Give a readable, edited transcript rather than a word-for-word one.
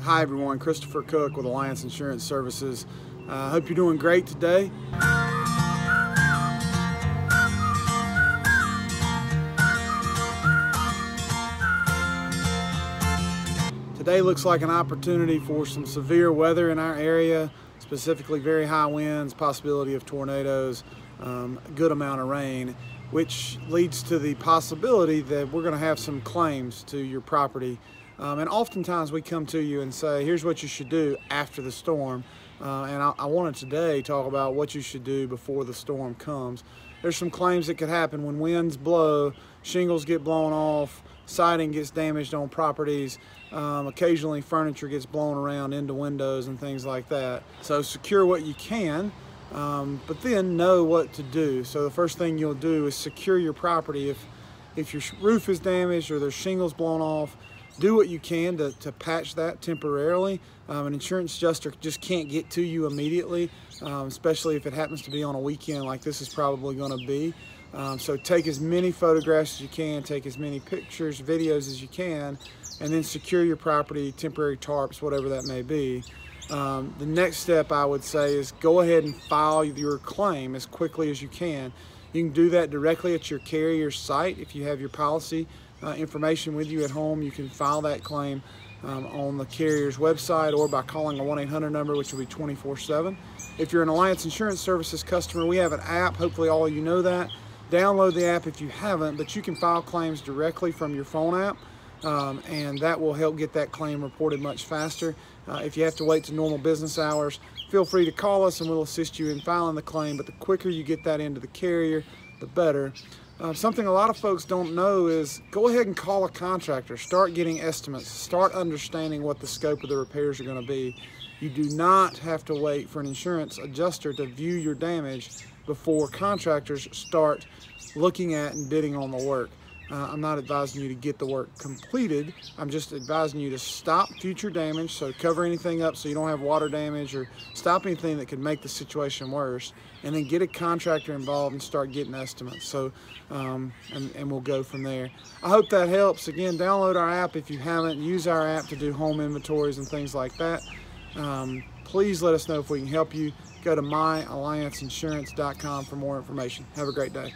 Hi everyone, Christopher Cook with Alliance Insurance Services. Hope you're doing great today. Today looks like an opportunity for some severe weather in our area, specifically very high winds, possibility of tornadoes, a good amount of rain, which leads to the possibility that we're going to have some claims to your property. And oftentimes we come to you and say, here's what you should do after the storm. And I wanted today to talk about what you should do before the storm comes. There's some claims that could happen when winds blow, shingles get blown off, siding gets damaged on properties, occasionally furniture gets blown around into windows and things like that. So secure what you can, but then know what to do. So the first thing you'll do is secure your property. If your roof is damaged or there's shingles blown off, do what you can to patch that temporarily. An insurance adjuster just can't get to you immediately, especially if it happens to be on a weekend like this is probably going to be. So take as many photographs as you can, take as many pictures, videos as you can, and then secure your property, temporary tarps, whatever that may be. The next step I would say is go ahead and file your claim as quickly as you can. You can do that directly at your carrier's site. If you have your policy information with you at home, you can file that claim on the carrier's website or by calling a 1-800 number, which will be 24/7. If you're an Alliance Insurance Services customer, we have an app. Hopefully all of you know that. Download the app if you haven't, but you can file claims directly from your phone app, and that will help get that claim reported much faster. If you have to wait to normal business hours, feel free to call us and we'll assist you in filing the claim, but the quicker you get that into the carrier, the better. Something a lot of folks don't know is go ahead and call a contractor. Start getting estimates. Start understanding what the scope of the repairs are going to be. You do not have to wait for an insurance adjuster to view your damage before contractors start looking at and bidding on the work. I'm not advising you to get the work completed. I'm just advising you to stop future damage, so cover anything up so you don't have water damage or stop anything that could make the situation worse, and then get a contractor involved and start getting estimates. So, and we'll go from there. I hope that helps. Again, download our app if you haven't. Use our app to do home inventories and things like that. Please let us know if we can help you. Go to myallianceinsurance.com for more information. Have a great day.